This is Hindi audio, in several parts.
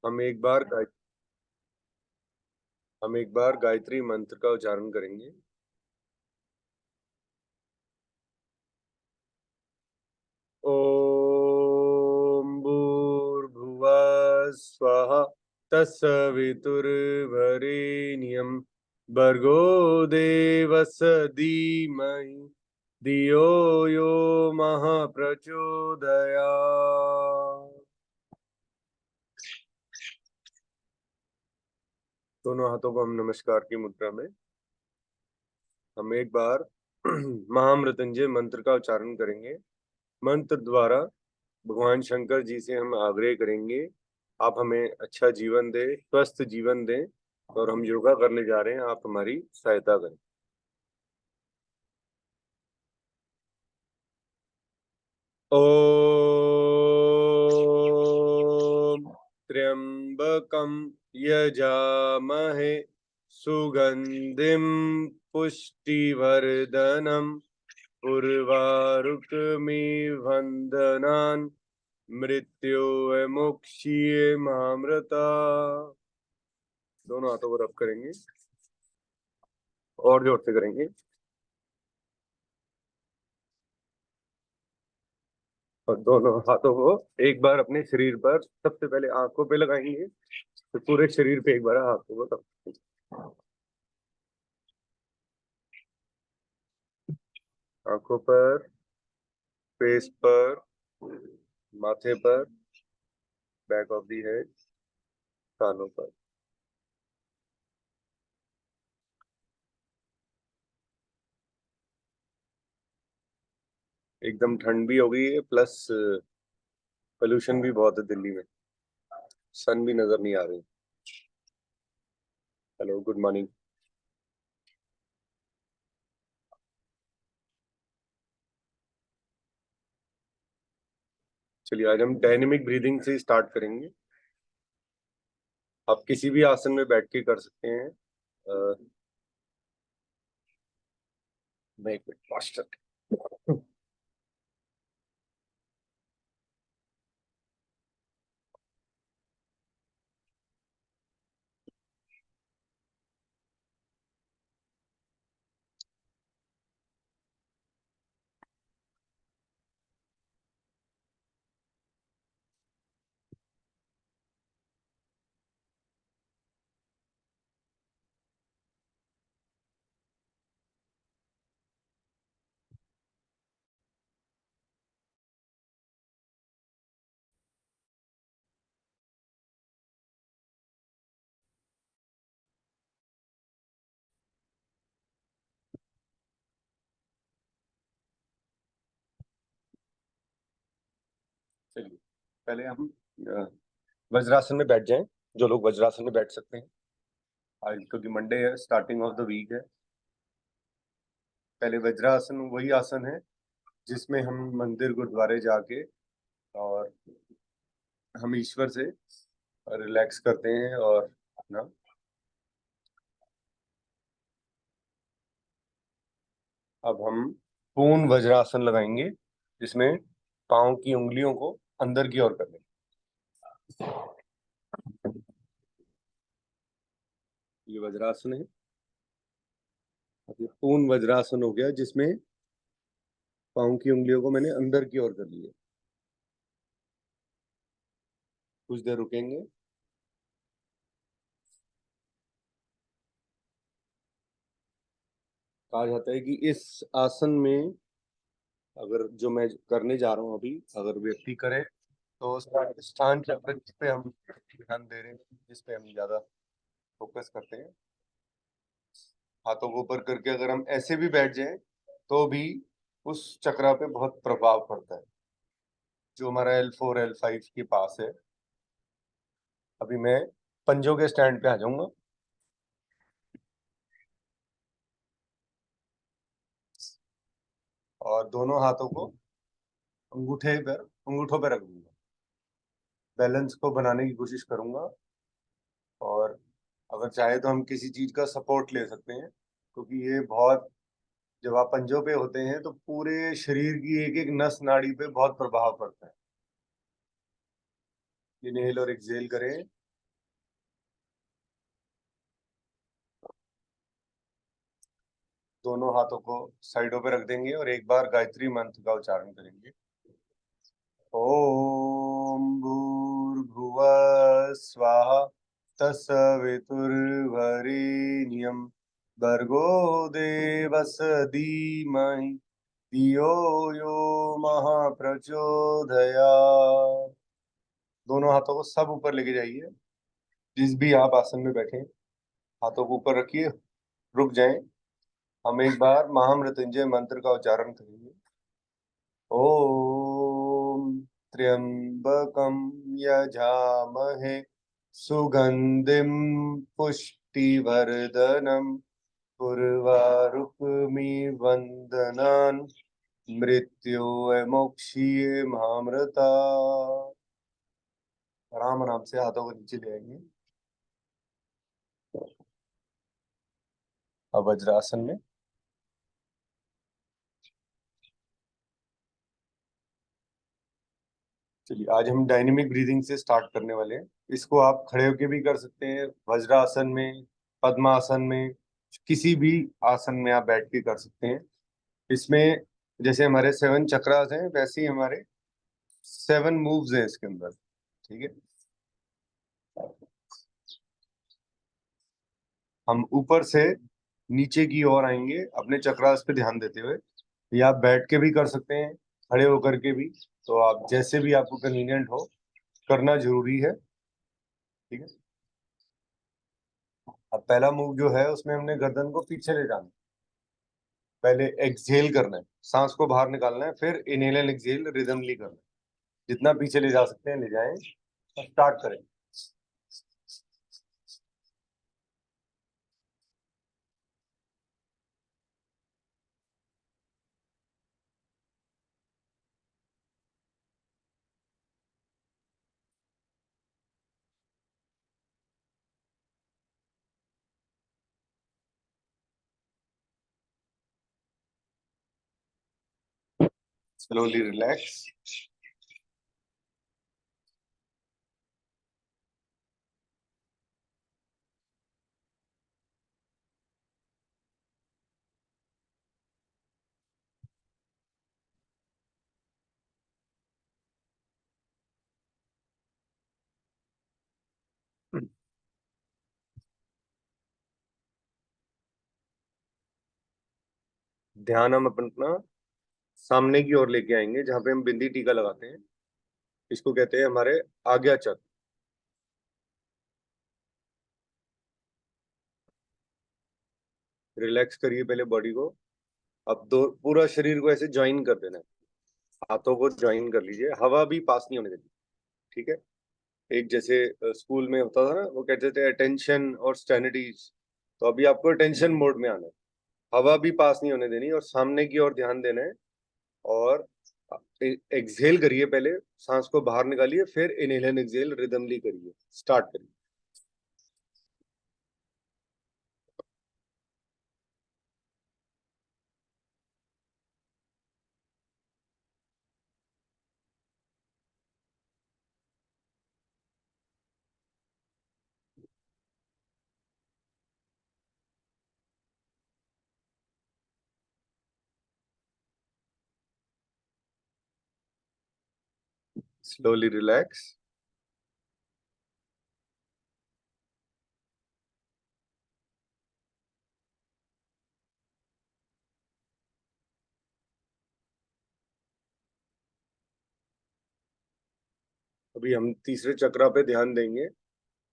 हम एक बार गाय- हम एक बार गायत्री मंत्र का उच्चारण करेंगे। ओम भूर्भुवः स्वः तत्सवितुर्वरेण्यं भर्गो देवस्य धीमहि धियो यो मः प्रचोदयात्। दोनों हाथों को हम नमस्कार की मुद्रा में हम एक बार महामृत्युंजय मंत्र का उच्चारण करेंगे। मंत्र द्वारा भगवान शंकर जी से हम आग्रह करेंगे, आप हमें अच्छा जीवन दें, स्वस्थ जीवन दें, और हम योगा करने जा रहे हैं, आप हमारी सहायता करें। ओम त्र्यंबकम यजामहे सुगंधिम पुष्टिवर्धनम उर्वारुकमिव बंधनान् मृत्योर्मुक्षीय मामृता। दोनों हाथों को रब करेंगे और जोर से करेंगे, और दोनों हाथों को एक बार अपने शरीर पर, सबसे पहले आंखों पे लगाएंगे, तो पूरे शरीर पे एक बार हाथों को रब करेंगे। आंखों पर, फेस पर, माथे पर, बैक ऑफ दी हेड, कानों पर। एकदम ठंड भी हो गई है, प्लस पोल्यूशन भी बहुत है दिल्ली में, सन भी नजर नहीं आ रही। Hello, good morning. चलिए, आज हम डायनेमिक ब्रीदिंग से स्टार्ट करेंगे। आप किसी भी आसन में बैठ के कर सकते हैं। मैं एक मिनट मास्टर। चलिए, पहले हम अ, वज्रासन में बैठ जाएं, जो लोग वज्रासन में बैठ सकते हैं। आज क्योंकि मंडे है, स्टार्टिंग ऑफ द वीक है। पहले वज्रासन वही आसन है जिसमें हम मंदिर गुरुद्वारे जाके और हम ईश्वर से रिलैक्स करते हैं, और अपना अब हम पूर्ण वज्रासन लगाएंगे, जिसमें पाँव की उंगलियों को अंदर की ओर कर लेंगे। ये वज्रासन है। अब ये पूर्ण वज्रासन हो गया, जिसमें पाँव की उंगलियों को मैंने अंदर की ओर कर लिया। कुछ देर रुकेंगे। कहा जाता है कि इस आसन में, अगर जो मैं करने जा रहा हूँ अभी, अगर व्यक्ति करे तो उसका स्थान चक्र जिस पे हम ध्यान दे रहे हैं, जिस पे हम ज्यादा फोकस करते हैं, हाथों को ऊपर करके अगर हम ऐसे भी बैठ जाएं तो भी उस चक्रा पे बहुत प्रभाव पड़ता है, जो हमारा L4 L5 के पास है। अभी मैं पंजों के स्टैंड पे आ जाऊंगा, और दोनों हाथों को अंगूठों पे रख दूंगा। बैलेंस को बनाने की कोशिश करूंगा, और अगर चाहे तो हम किसी चीज का सपोर्ट ले सकते हैं, क्योंकि ये बहुत, जब आप पंजों पे होते हैं तो पूरे शरीर की एक एक नस नाड़ी पे बहुत प्रभाव पड़ता है। इनहेल और एक्सहेल करें। दोनों हाथों को साइडों पे रख देंगे और एक बार गायत्री मंत्र का उच्चारण करेंगे। ओम भूर्भुवः स्वाहा तत्सवितुर्वरेण्यं भर्गो देवस्य धीमहि धियो यो महाप्रचोदयात्। दोनों हाथों को सब ऊपर लेके जाइए। जिस भी आप आसन में बैठे हैं, हाथों को ऊपर रखिए, रुक जाएं। हम एक बार महामृत्युंजय मंत्र का उच्चारण करेंगे। ओम त्र्यंबकं यजामहे सुगंधिं पुष्टिवर्धनम् उर्वारुकमिव मृत्योर्मुक्षीयमामृता। आराम आराम से हाथों को नीचे ले आएंगे। अब वज्रासन में चलिए, आज हम डायनेमिक ब्रीदिंग से स्टार्ट करने वाले हैं। इसको आप खड़े होके भी कर सकते हैं, वज्रासन में, पद्मासन में, किसी भी आसन में आप बैठ के कर सकते हैं। इसमें जैसे हमारे 7 चक्रास हैं, वैसे ही हमारे 7 मूव्स हैं इसके अंदर। ठीक है, हम ऊपर से नीचे की ओर आएंगे अपने चक्रास पे ध्यान देते हुए। या आप बैठ के भी कर सकते हैं, खड़े होकर के भी। तो आप जैसे भी आपको कन्वीनियंट हो, करना जरूरी है। ठीक है, अब पहला मूव जो है उसमें हमने गर्दन को पीछे ले जाना है। पहले एक्सहेल करना है, सांस को बाहर निकालना है, फिर इनहेल एंड एक्सहेल रिदमली करना है। जितना पीछे ले जा सकते हैं ले जाएं। स्टार्ट करें। Slowly relax. ध्यान हम अपना सामने की ओर लेके आएंगे, जहां पे हम बिंदी टीका लगाते हैं। इसको कहते हैं हमारे आज्ञा चक्र। रिलैक्स करिए पहले बॉडी को। अब दो पूरा शरीर को ऐसे ज्वाइन कर देना है। हाथों को ज्वाइन कर लीजिए, हवा भी पास नहीं होने देनी। ठीक है, एक जैसे स्कूल में होता था ना, वो कहते थे अटेंशन और स्टैंडिटीज। तो अभी आपको अटेंशन मोड में आना है। हवा भी पास नहीं होने देनी और सामने की ओर ध्यान देना है। और एक्सहेल करिए, पहले सांस को बाहर निकालिए, फिर इनहेल एंड एक्सहेल रिदमली करिए। स्टार्ट करिए। Slowly relax. अभी हम तीसरे चक्रा पे ध्यान देंगे,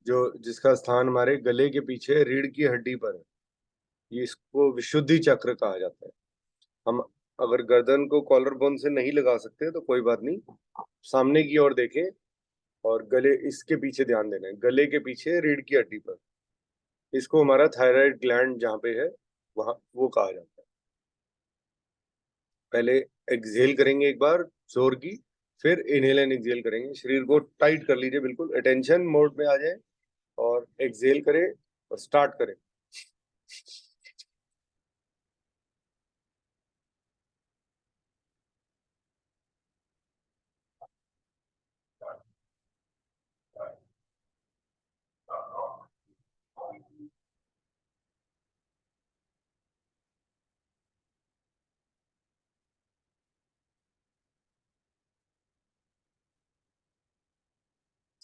जो जिसका स्थान हमारे गले के पीछे रीढ़ की हड्डी पर है। ये इसको विशुद्धि चक्र कहा जाता है। हम अगर गर्दन को कॉलर बोन से नहीं लगा सकते तो कोई बात नहीं, सामने की ओर देखें और गले इसके पीछे ध्यान देना है, गले के पीछे रीढ़ की हड्डी पर। इसको हमारा थायराइड ग्लैंड जहाँ पे है, वहां वो कहा जाता है। पहले एक्सहेल करेंगे एक बार जोर की, फिर इनहेल एंड एक्सहेल करेंगे। शरीर को टाइट कर लीजिए, बिल्कुल अटेंशन मोड में आ जाए और एक्सहेल करें और स्टार्ट करें।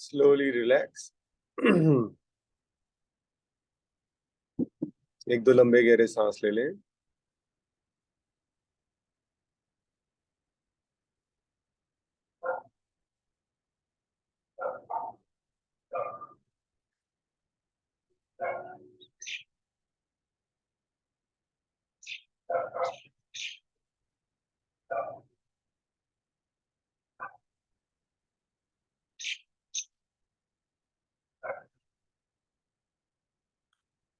Slowly relax. एक दो लंबे गहरे सांस ले लें।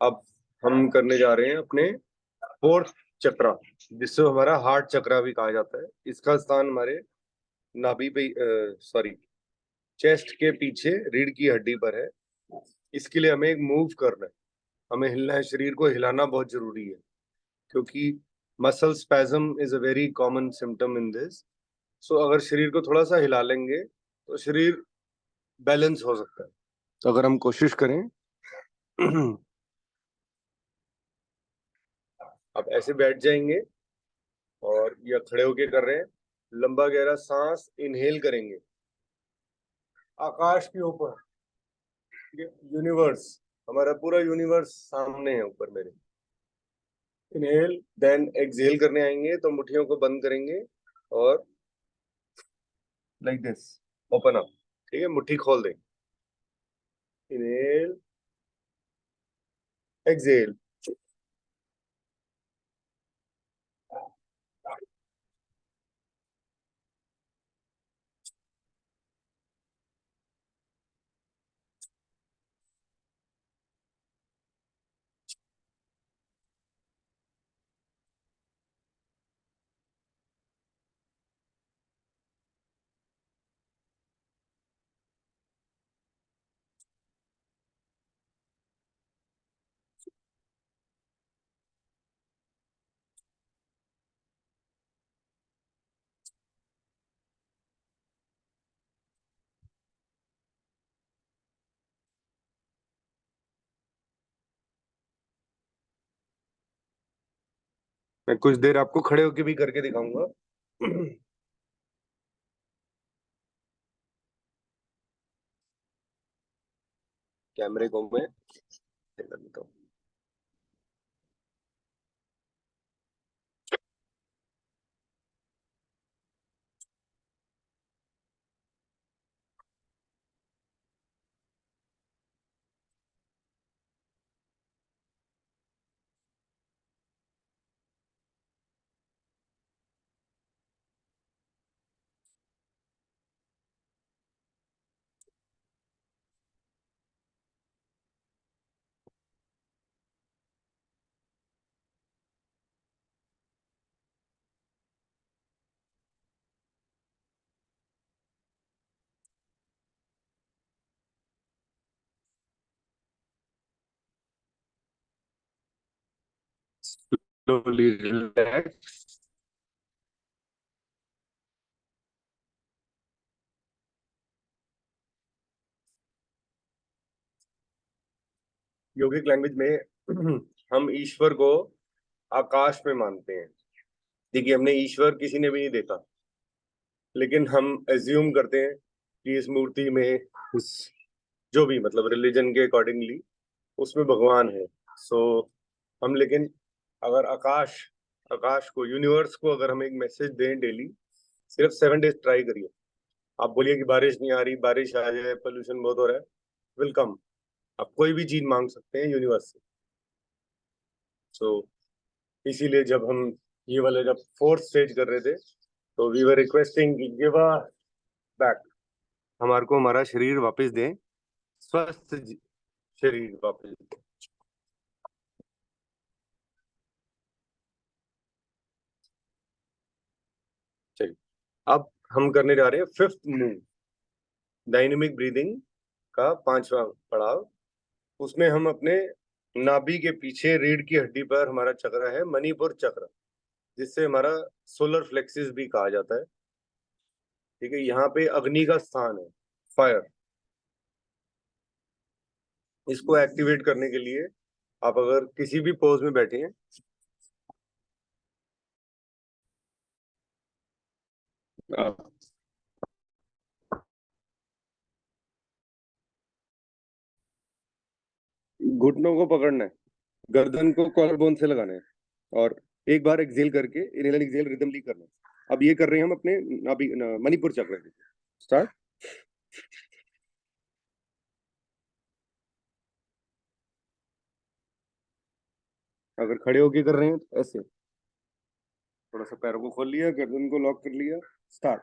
अब हम करने जा रहे हैं अपने फोर्थ चक्रा, जिससे हमारा हार्ट चक्रा भी कहा जाता है। इसका स्थान हमारे नाभि पे, सॉरी, चेस्ट के पीछे रीढ़ की हड्डी पर है। इसके लिए हमें एक मूव करना है, हमें हिलना है, शरीर को हिलाना बहुत जरूरी है, क्योंकि muscle spasm is a very common symptom in this. So अगर शरीर को थोड़ा सा हिला लेंगे तो शरीर बैलेंस हो सकता है। तो अगर हम कोशिश करें, अब ऐसे बैठ जाएंगे और या खड़े होके कर रहे हैं, लंबा गहरा सांस इनहेल करेंगे आकाश के ऊपर। यूनिवर्स, हमारा पूरा यूनिवर्स सामने है ऊपर मेरे। इनहेल, देन एक्सहेल करने आएंगे तो मुट्ठियों को बंद करेंगे और लाइक दिस ओपन अप। ठीक है, मुट्ठी खोल दें। Inhale, exhale. मैं कुछ देर आपको खड़े होके भी करके दिखाऊंगा। कैमरे को मैं कर देता हूँ। Slowly relax. योगिक लैंग्वेज में हम ईश्वर को आकाश में मानते हैं। देखिए, हमने ईश्वर किसी ने भी नहीं देखा, लेकिन हम एज्यूम करते हैं कि इस मूर्ति में, इस जो भी मतलब रिलीजन के अकॉर्डिंगली उसमें भगवान है। सो हम, लेकिन अगर आकाश, आकाश को, यूनिवर्स को अगर हम एक मैसेज दें डेली, सिर्फ 7 डेज ट्राई करिए। आप बोलिए कि बारिश नहीं आ रही, बारिश आ जाए, पोल्यूशन बहुत हो रहा है, वेलकम, आप कोई भी चीज मांग सकते हैं यूनिवर्स से। सो इसीलिए जब हम ये वाले जब फोर्थ स्टेज कर रहे थे, तो we were requesting give us back, हमारे को हमारा शरीर वापस दें, स्वस्थ शरीर वापस दें। चलिए, अब हम करने जा रहे हैं फिफ्थ मूव, डायनेमिक ब्रीदिंग का पांचवा पड़ाव। उसमें हम अपने नाभि के पीछे रीढ़ की हड्डी पर हमारा चक्र है मणिपुर चक्र, जिससे हमारा सोलर फ्लेक्सिस भी कहा जाता है। ठीक है, यहाँ पे अग्नि का स्थान है, फायर। इसको एक्टिवेट करने के लिए आप अगर किसी भी पोज में बैठे हैं, आप घुटनों को पकड़ना है, गर्दन को कॉलर बोन से लगाना है, और एक बार एक्सेल करके इनहेल एक्सेल रिदमली करना है। अब ये कर रहे हैं हम अपने मणिपुर चक्र के। स्टार्ट। अगर खड़े होके कर रहे हैं तो ऐसे थोड़ा सा पैरों को खोल लिया, गर्दन को लॉक कर लिया। स्टार्ट।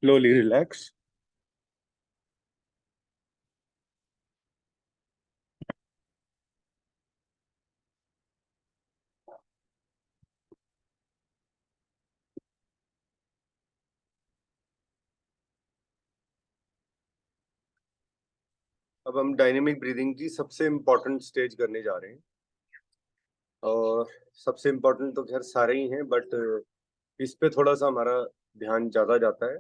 Slowly relax. अब हम डायनेमिक ब्रीदिंग की सबसे इम्पोर्टेंट स्टेज करने जा रहे हैं। और सबसे इम्पोर्टेंट तो खैर सारे ही हैं, बट इस पे थोड़ा सा हमारा ध्यान ज्यादा जाता है,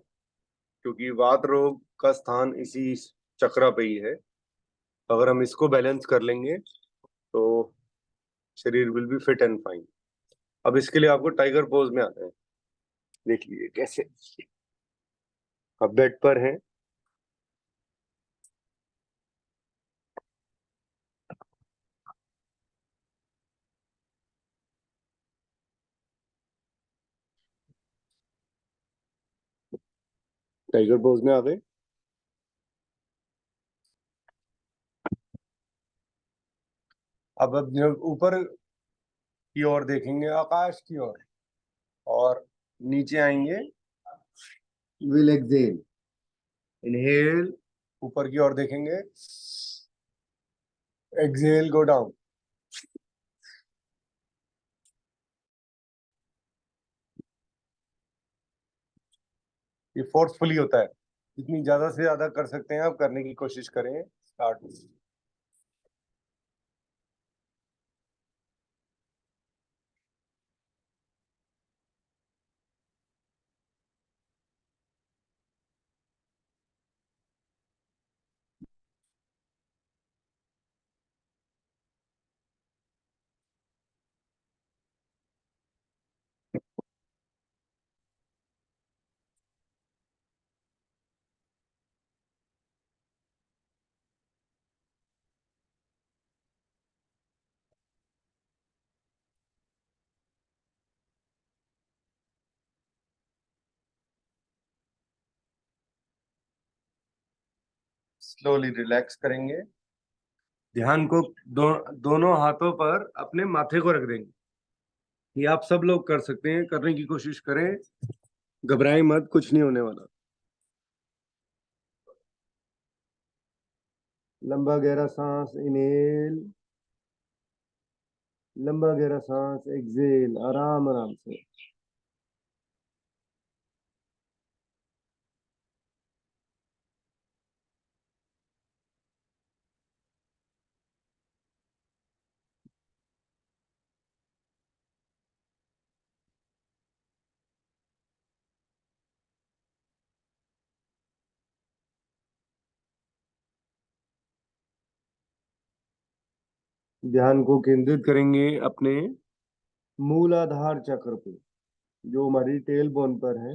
क्योंकि वात रोग का स्थान इसी चक्रा पे ही है। अगर हम इसको बैलेंस कर लेंगे तो शरीर will be fit and fine. अब इसके लिए आपको टाइगर पोज में आना है। देख लीजिए कैसे। अब बेड पर है। टाइगर पोज में आ गए। अब जब ऊपर की ओर देखेंगे, आकाश की ओर, और नीचे आएंगे, विल एक्सेल। इनहेल, ऊपर की ओर देखेंगे, एक्सेल गो डाउन। ये फोर्सफुली होता है, जितनी ज्यादा से ज्यादा कर सकते हैं आप करने की कोशिश करें। स्टार्ट। स्लोली रिलैक्स करेंगे। ध्यान को दोनों हाथों पर अपने माथे को रख देंगे। ये आप सब लोग कर सकते हैं, करने की कोशिश करें। घबराएं मत, कुछ नहीं होने वाला। लंबा गहरा सांस इनहेल, लंबा गहरा सांस एक्सेल, आराम आराम से। ध्यान को केंद्रित करेंगे अपने मूलाधार चक्र पे, जो हमारी टेल बोन पर है।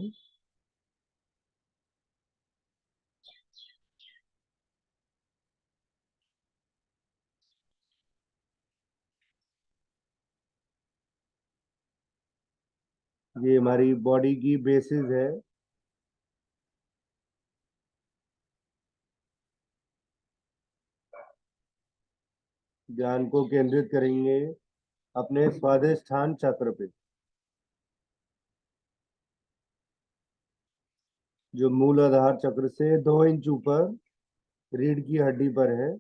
ये हमारी बॉडी की बेसिस है। ध्यान को केंद्रित करेंगे अपने स्वादिष्ठान चक्र पे, जो मूलाधार चक्र से 2 इंच ऊपर रीढ़ की हड्डी पर है।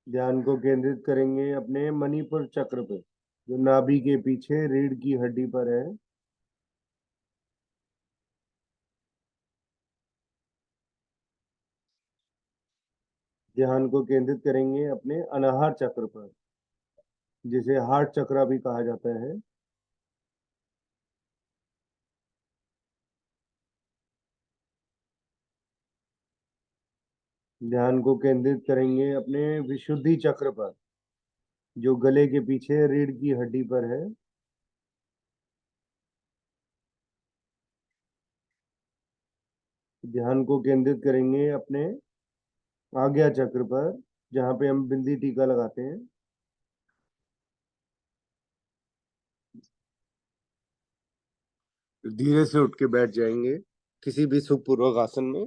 ध्यान को केंद्रित करेंगे अपने मणिपुर चक्र पे, जो नाभि के पीछे रीढ़ की हड्डी पर है। ध्यान को केंद्रित करेंगे अपने अनाहर चक्र पर, जिसे हार्ट चक्र भी कहा जाता है। ध्यान को केंद्रित करेंगे अपने विशुद्धि चक्र पर, जो गले के पीछे रीढ़ की हड्डी पर है। ध्यान को केंद्रित करेंगे अपने आज्ञा चक्र पर, जहाँ पे हम बिंदी टीका लगाते हैं। धीरे से उठ के बैठ जाएंगे किसी भी सुखपूर्वक आसन में।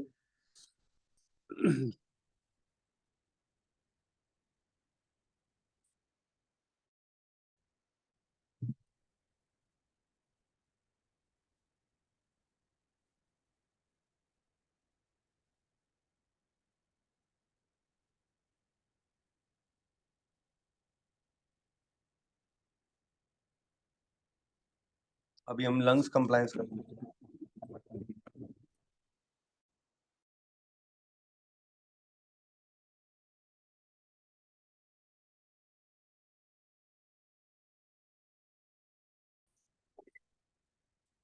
अभी हम लंग्स कंप्लायंस करेंगे।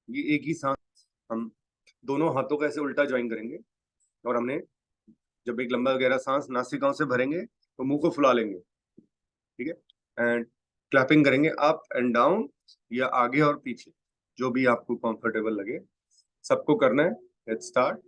ये एक ही सांस हम दोनों हाथों का ऐसे उल्टा ज्वाइन करेंगे, और हमने जब एक लंबा गहरा सांस नासिकाओं से भरेंगे तो मुंह को फुला लेंगे। ठीक है, एंड क्लैपिंग करेंगे अप एंड डाउन या आगे और पीछे, जो भी आपको कंफर्टेबल लगे। सबको करना है। Let's start.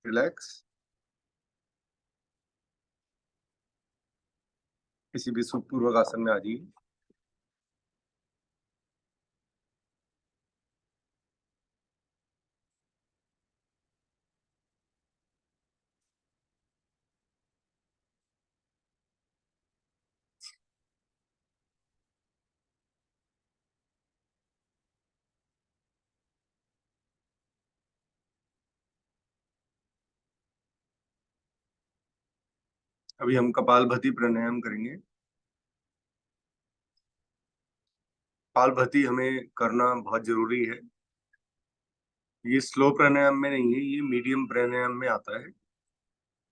रिलैक्स। किसी भी सुखपूर्वक आसन में आ जाइए। अभी हम कपालभाति प्राणायाम करेंगे। कपालभाति हमें करना बहुत जरूरी है। ये स्लो प्राणायाम में नहीं है, ये मीडियम प्राणायाम में आता है।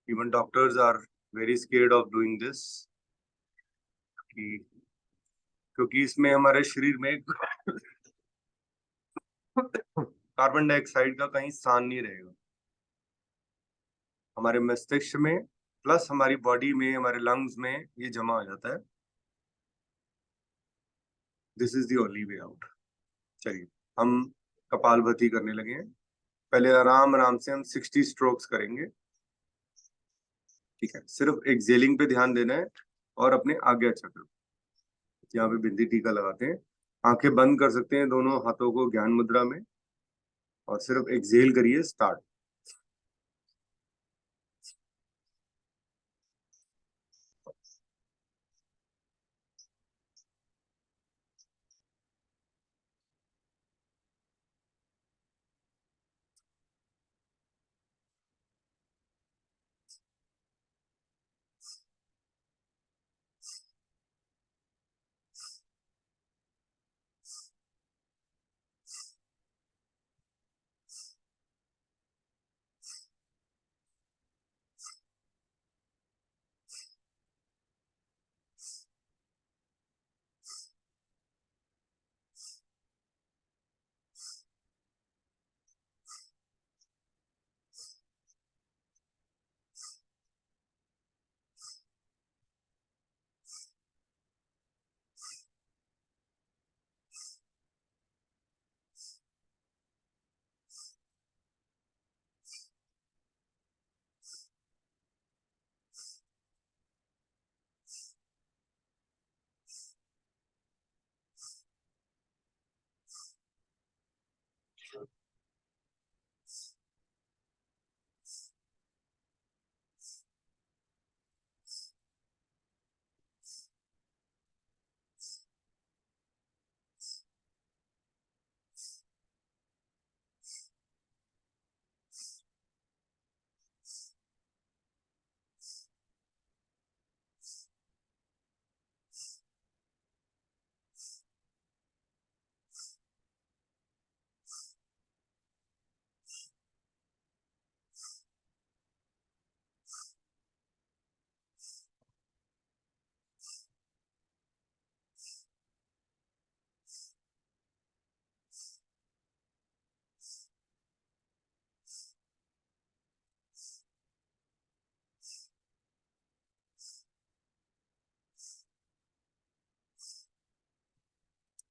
Even doctors are very scared of doing this, क्योंकि इसमें हमारे शरीर में कार्बन डाइऑक्साइड का कहीं स्थान नहीं रहेगा। हमारे मस्तिष्क में प्लस हमारी बॉडी में, हमारे लंग्स में ये जमा हो जाता है। This is the only way out. चलिए, हम कपालभाति करने लगे हैं। पहले आराम आराम से हम 60 स्ट्रोक्स करेंगे। ठीक है, सिर्फ एक्सेलिंग पे ध्यान देना है और अपने आज्ञा चक्र, यहाँ पे बिंदी टीका लगाते हैं। आंखें बंद कर सकते हैं दोनों हाथों को ज्ञान मुद्रा में, और सिर्फ एक्सेल करिए। स्टार्ट।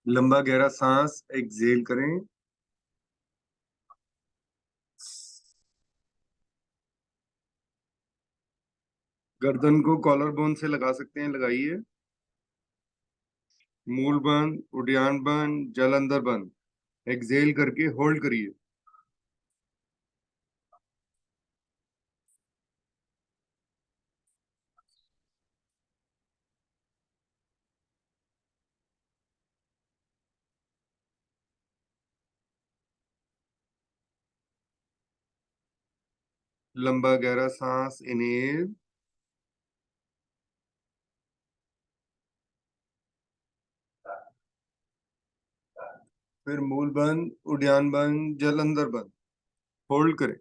लंबा गहरा सांस एक्सहेल करें। गर्दन को कॉलर बोन से लगा सकते हैं, लगाइए। मूल बंद, उद्यान बंद, जल अंदर बंद। एक्सहेल करके होल्ड करिए। लंबा गहरा सांस इनहेल। फिर मूल बंद, उद्यान बंद, जल अंदर बंद। होल्ड करें।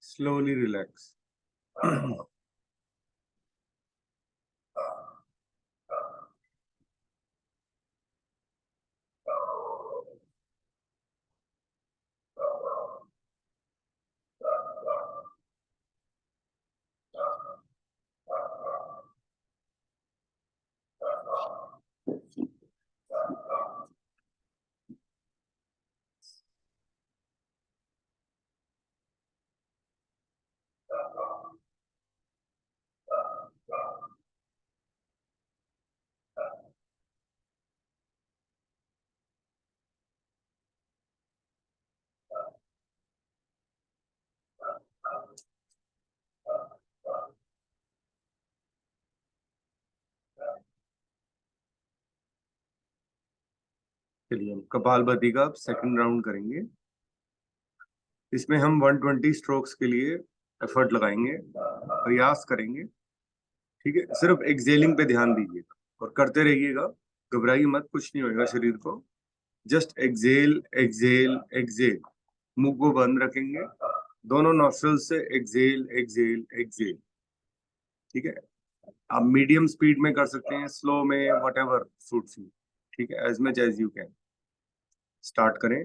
Slowly relax. चलिए हम कपालभाति का सेकंड राउंड करेंगे। इसमें हम 120 स्ट्रोक्स के लिए एफर्ट लगाएंगे, प्रयास करेंगे। ठीक है, सिर्फ एक्सेलिंग पे ध्यान दीजिएगा और करते रहिएगा। घबराइए मत, कुछ नहीं होगा शरीर को। Just exhale exhale exhale. मुंह को बंद रखेंगे, दोनों नॉस्ट्रल से एक्सेल एक्सेल एक्सेल। ठीक है, आप मीडियम स्पीड में कर सकते हैं, स्लो में, वट एवर सूट्स यू। ठीक है, as much as you can. Start करें।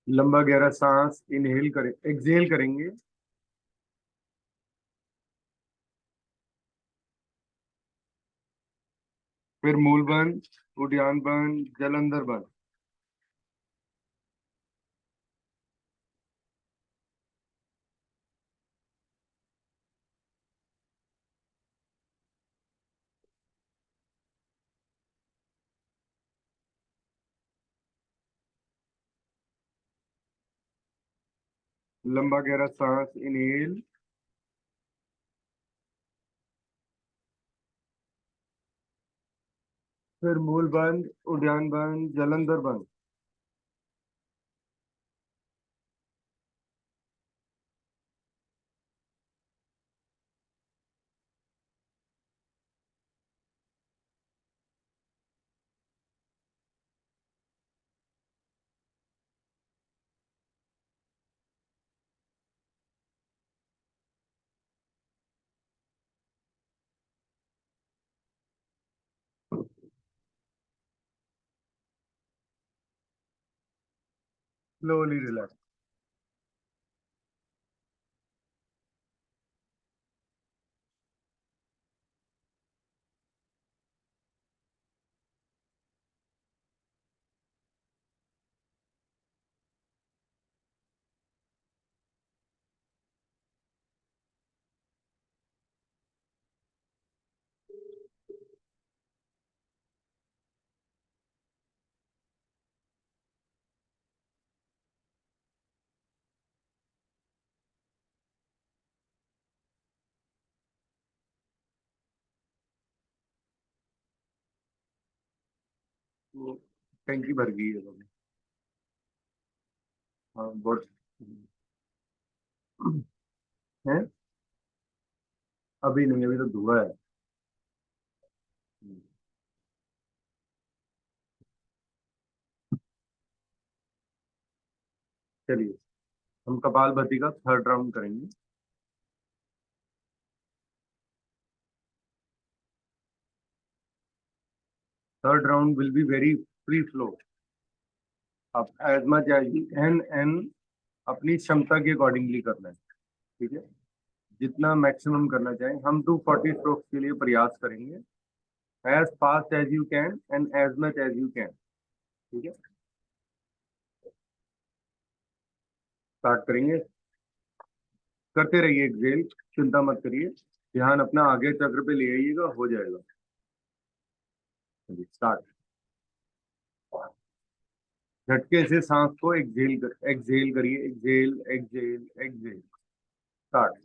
लंबा गहरा सांस इनहेल करें, एक्सहेल करेंगे। फिर मूल बंद, उद्यान बंद, जलंधर बंद। लंबा गहरा सांस इनहेल। फिर मूल बंद, उद्यान बंद, जलंधर बंद। Slowly relax. टंकी भर गई है अभी। हाँ बहुत है। अभी नहीं, अभी तो धुआं है। चलिए, हम कपालभाति का थर्ड राउंड करेंगे। Third round will be very free flow. आप एज मच एज एन अपनी क्षमता के अकॉर्डिंगली करना है। ठीक है, जितना मैक्सिमम करना चाहें। हम 240 स्ट्रोक्स के लिए प्रयास करेंगे, as fast as you can and as much as you can. ठीक है, स्टार्ट करेंगे। करते रहिए एक्सेल, चिंता मत करिए। ध्यान अपना आगे चक्र पे ले आइएगा, हो जाएगा। स्टार्ट। झटके से सांस को एक्सेल करिए, एक्सेल एक्सेल एक्सेल। स्टार्ट।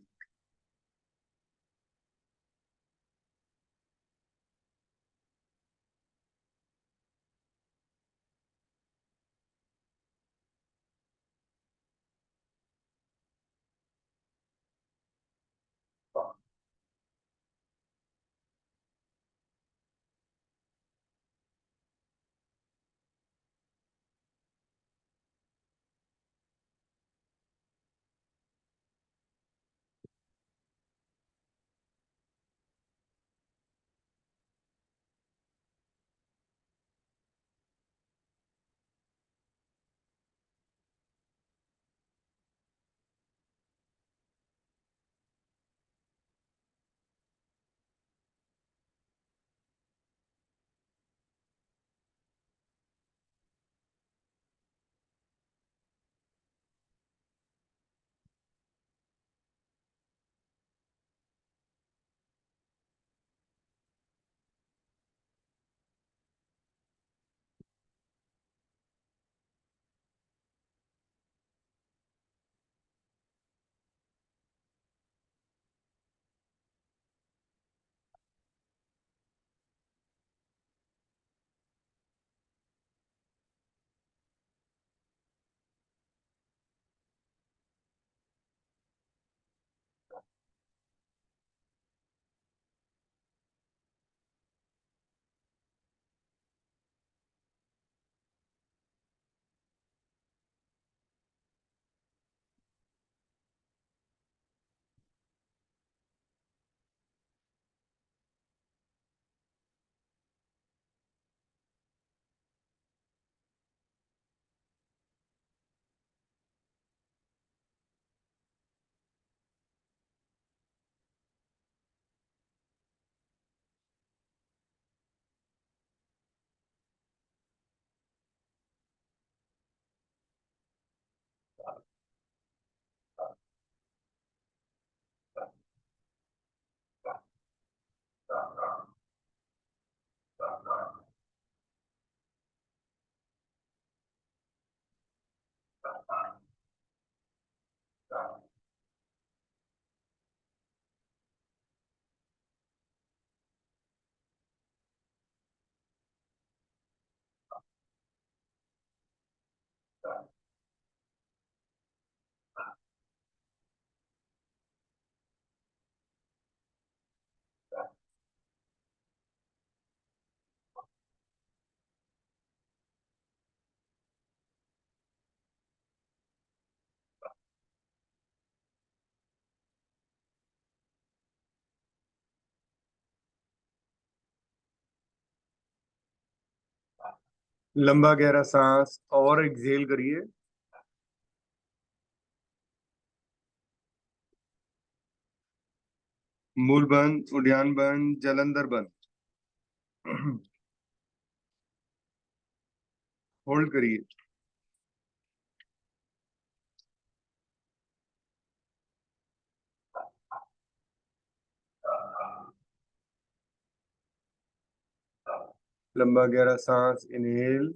लंबा गहरा सांस और एक्सहेल करिए। मूल बंद, उद्यान बंद, जलंधर बंद। होल्ड करिए। लंबा गहरा सांस, इनहेल।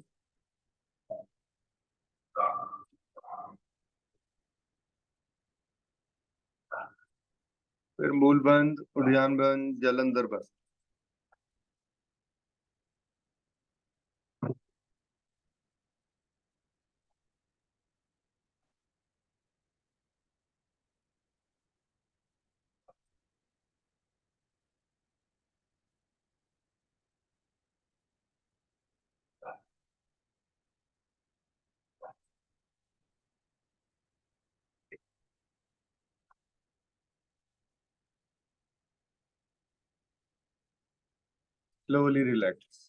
फिर मूल बंद, उद्यान बंद, जलंधर बंद। Slowly relax.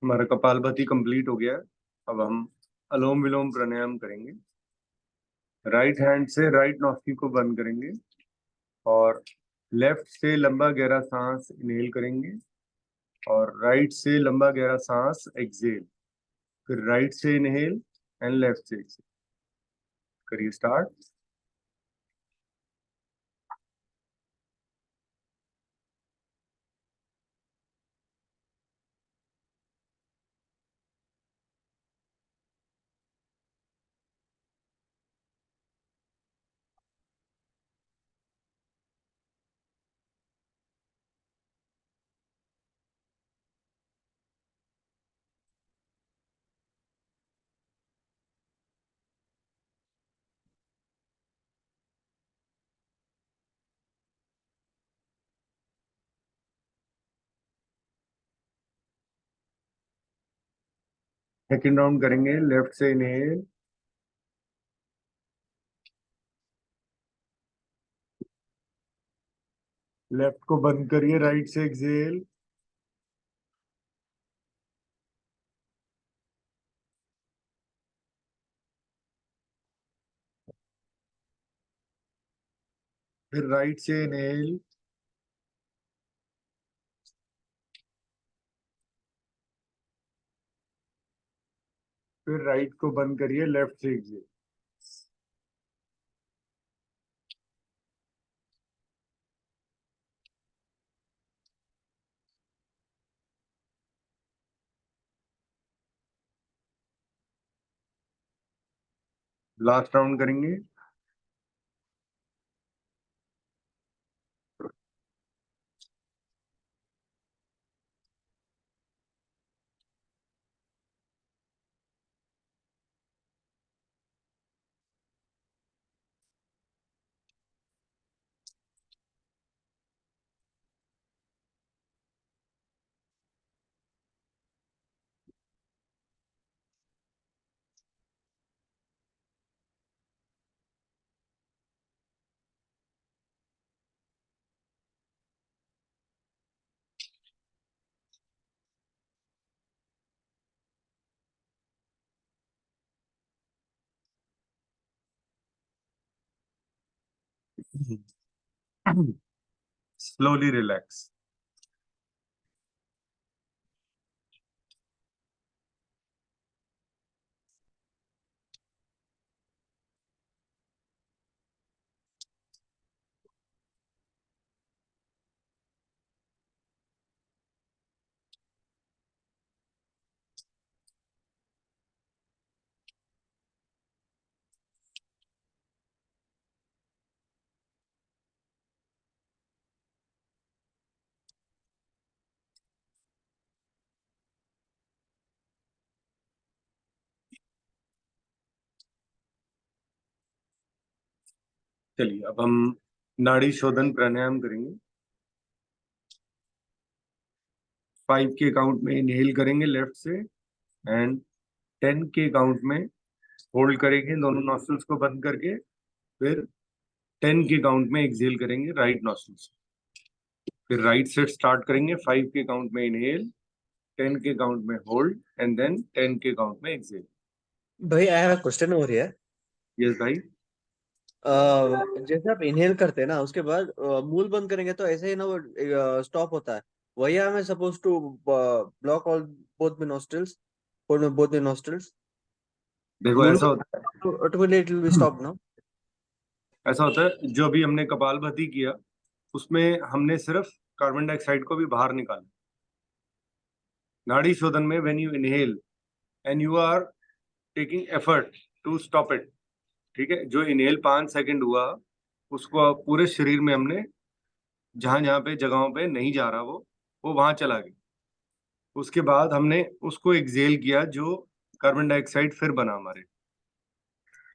हमारा कपालभाति कंप्लीट हो गया। अब हम अलोम विलोम प्राणायाम करेंगे। राइट हैंड से राइट नॉस्ट्रिल को बंद करेंगे और लेफ्ट से लंबा गहरा सांस इनहेल करेंगे और राइट से लंबा गहरा सांस एक्सहेल। फिर राइट से इनहेल एंड लेफ्ट से एक्सहेल। करिए स्टार्ट। सेकेंड राउंड करेंगे। लेफ्ट से इनहेल, लेफ्ट को बंद करिए, राइट से एक्सहेल। फिर राइट से इनहेल, फिर राइट को बंद करिए, लेफ्ट से एक्सहेल। लास्ट राउंड करेंगे। Slowly relax. चलिए अब हम नाड़ी शोधन प्राणायाम करेंगे। 5 के काउंट में इनहेल करेंगे लेफ्ट से, एंड 10 के काउंट में होल्ड करेंगे दोनों नॉस्ट्रल्स को बंद करके। फिर 10 के काउंट में एक्सहेल करेंगे राइट नॉस्ट्रल से। फिर राइट सेट स्टार्ट करेंगे, 5 के काउंट में इनहेल, 10 के काउंट में होल्ड, एंड देन 10 के काउंट में एक्सहेल। भाई I have a question over here. Yes भाई। जैसे आप इनहेल करते हैं ना, उसके बाद मूल बंद करेंगे तो ऐसे ही ना वो स्टॉप होता है। वही I am suppose to block all both the nostrils, both the nostrils. देखो मूल ऐसा होता ऑटोमेटिकली इट विल बी है, स्टॉप नाउ। ऐसा होता है, जो अभी हमने कपालभाति किया उसमें हमने सिर्फ कार्बन डाइऑक्साइड को भी बाहर निकाला। नाड़ी शोधन में when you inhale and you are taking effort to stop it, ठीक है, जो इनहेल 5 सेकंड हुआ उसको पूरे शरीर में हमने जहां जहां पे जगहों पे नहीं जा रहा वो वहां चला गया। उसके बाद हमने उसको एक्सहेल किया, जो कार्बन डाइऑक्साइड फिर बना हमारे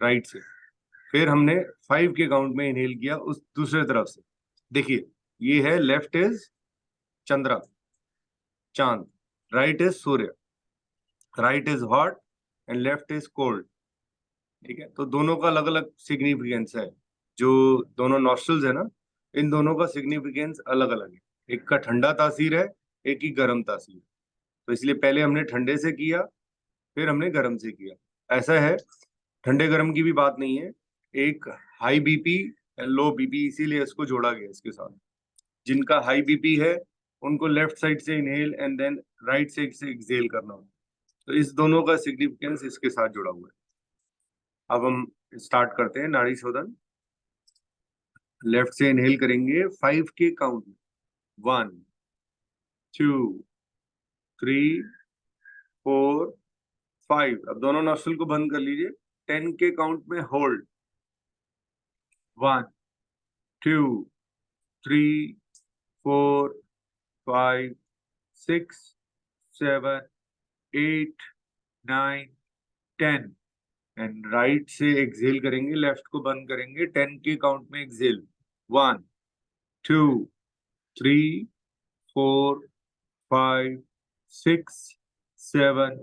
राइट से। फिर हमने 5 के काउंट में इनहेल किया उस दूसरे तरफ से। देखिए, ये है लेफ्ट इज चंद्रा, चांद, right is Surya, right is hot and left is cold. ठीक है, तो दोनों का अलग अलग सिग्निफिकेंस है। जो दोनों नॉस्ट्रल्स है ना, इन दोनों का सिग्निफिकेंस अलग अलग है। एक का ठंडा तासीर है, एक की गर्म तासीर है। तो इसलिए पहले हमने ठंडे से किया, फिर हमने गर्म से किया। ऐसा है, ठंडे गर्म की भी बात नहीं है। एक high BP and low BP, इसीलिए इसको जोड़ा गया इसके साथ। जिनका हाई बीपी है उनको लेफ्ट साइड से inhale and then right side से एक्सहेल करना होगा। तो इस दोनों का सिग्निफिकेंस इसके साथ जुड़ा हुआ है। अब हम स्टार्ट करते हैं नाड़ी शोधन। लेफ्ट से इनहेल करेंगे 5 के काउंट में, 1 2 3 4 5। अब दोनों नोस्ट्रल को बंद कर लीजिए, 10 के काउंट में होल्ड, 1 2 3 4 5 6 7 8 9 10। एंड राइट से एक्सहेल करेंगे, लेफ्ट को बंद करेंगे, 10 के काउंट में एक्सहेल, 1 2 3 4 5 6 7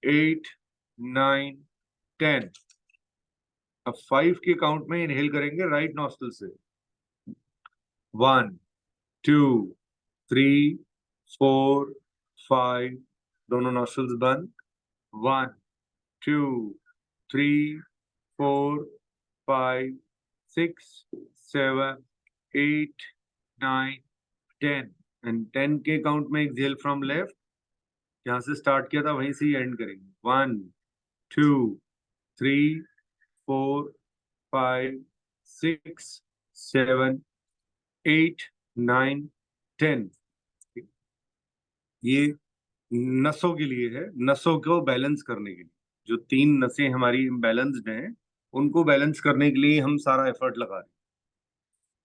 8 9 10। अब 5 के काउंट में इनहेल करेंगे राइट नॉस्ट्रल से, 1 2 3 4 5, दोनों नॉस्ट्रल्स बंद, 1 2 3 4 5 6 7 8 9 10। एंड 10 के काउंट में एक्सहेल फ्रॉम लेफ्ट, जहां से स्टार्ट किया था वहीं से ही एंड करेंगे, 1 2 3 4 5 6 7 8 9 10। ये नसों के लिए है, नसों को बैलेंस करने के लिए। जो 3 नसें हमारी इम्बैलेंस्ड हैं उनको बैलेंस करने के लिए हम सारा एफर्ट लगा रहे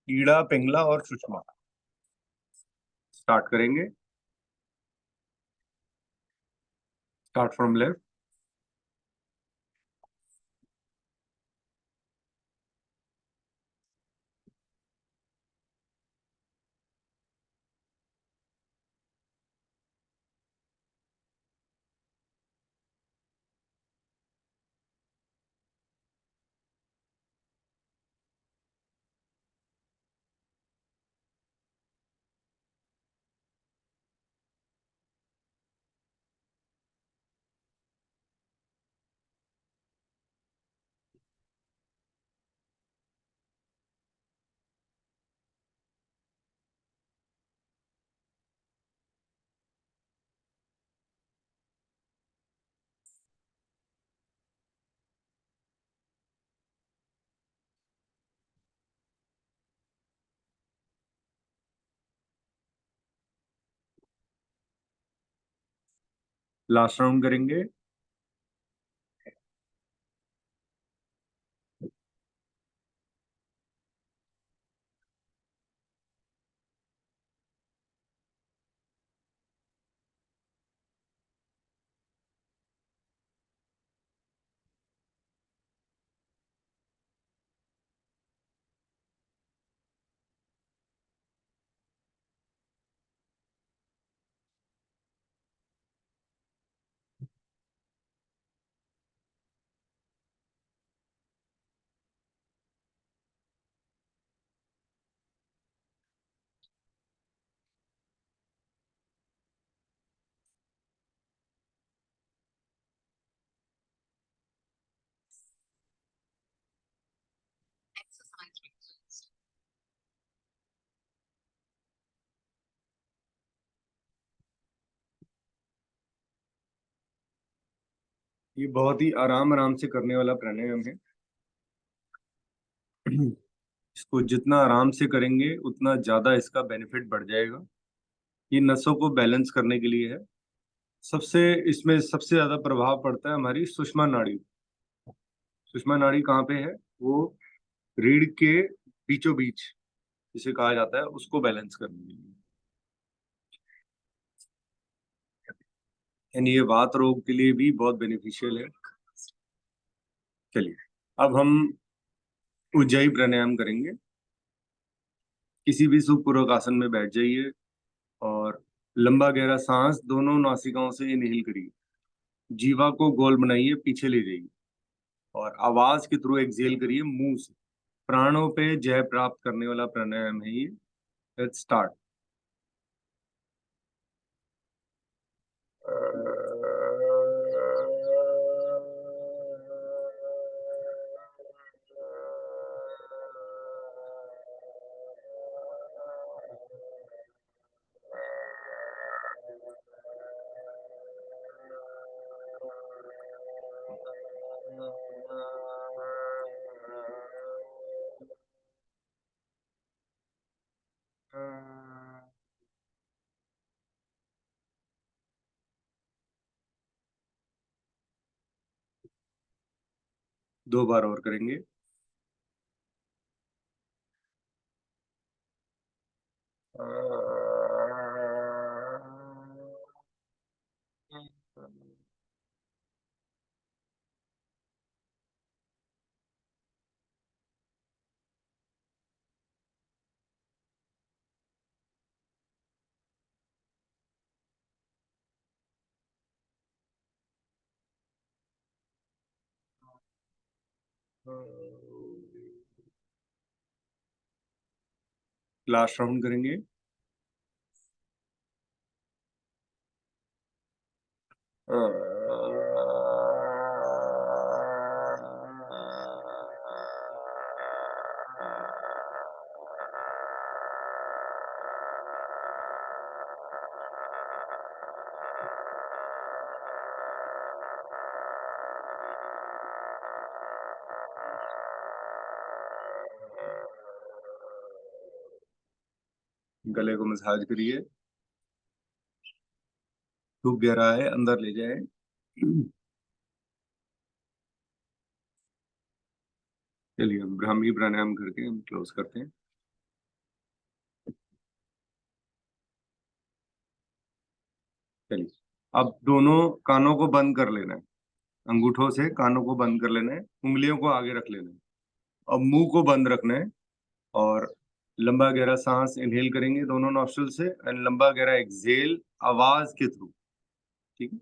हैं। ईड़ा, पिंगला और सुषमा। स्टार्ट करेंगे, start from left. Last round करेंगे। ये बहुत ही आराम आराम से करने वाला प्राणायाम है। इसको जितना आराम से करेंगे उतना ज्यादा इसका बेनिफिट बढ़ जाएगा। ये नसों को बैलेंस करने के लिए है। सबसे इसमें सबसे ज्यादा प्रभाव पड़ता है हमारी सुषमा नाड़ी। सुषमा नाड़ी कहाँ पे है? वो रीढ़ के बीचों बीच जिसे कहा जाता है, उसको बैलेंस करने के लिए। यानी ये वात रोग के लिए भी बहुत बेनिफिशियल है। चलिए अब हम उज्जाई प्राणायाम करेंगे। किसी भी सुखपूर्वक आसन में बैठ जाइए और लंबा गहरा सांस दोनों नासिकाओं से इनहेल करिए। जीवा को गोल बनाइए, पीछे ले जाइए और आवाज के थ्रू एक्सहेल करिए मुंह से। प्राणों पे जय प्राप्त करने वाला प्राणायाम है ये। Let's start. दो बार और करेंगे। लास्ट राउंड करेंगे। गले को मसाज करिए, खूब गहरा है, अंदर ले जाए। चलिए अब ब्राह्मी प्राणायाम करके हम क्लोज करते हैं। चलिए अब दोनों कानों को बंद कर लेना है। अंगूठों से कानों को बंद कर लेना है, उंगलियों को आगे रख लेना है। अब मुंह को बंद रखना है और लंबा गहरा सांस इनहेल करेंगे दोनों नॉस्ट्रिल से एंड लंबा गहरा एक्सहेल आवाज के थ्रू। ठीक है।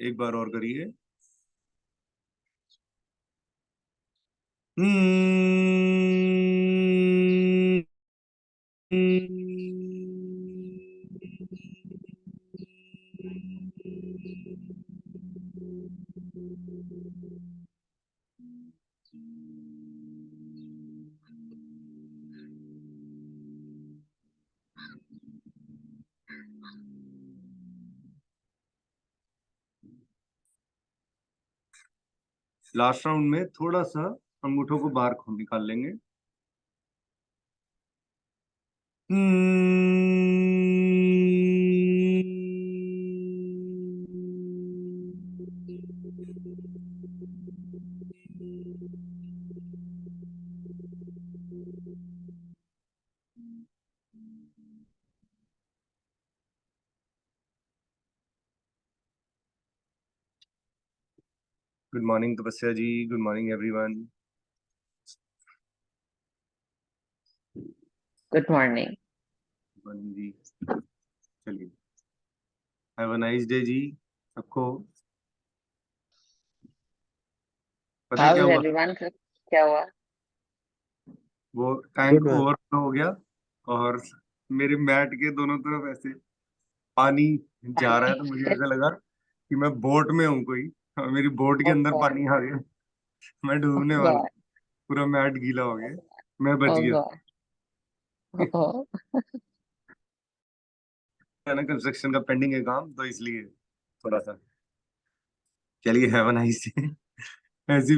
एक बार और करिए। लास्ट राउंड में थोड़ा सा अंगूठों को बाहर निकाल लेंगे। Good morning Tapasya ji, good morning everyone. Good morning. Good morning ji. चलिए have a nice day ji सबको। पता है हाउ क्या इज हुआ? एवरीवन? क्या हुआ? वो टैंक Good man. ओवरफ्लो हो गया और मेरे मैट के दोनों तरफ ऐसे पानी जा रहा है, तो मुझे ऐसा लगा कि मैं बोट में हूँ कोई, और मेरी बोट के Oh अंदर God. पानी आ गया, मैं डूबने Oh वाला, God. पूरा मैट गीला हो गया, मैं बच Oh गया। God. Oh. है ना, कंस्ट्रक्शन का पेंडिंग है काम, तो इसलिए थोड़ा सा। चलिए, हैव अ नाइस डे। ऐसी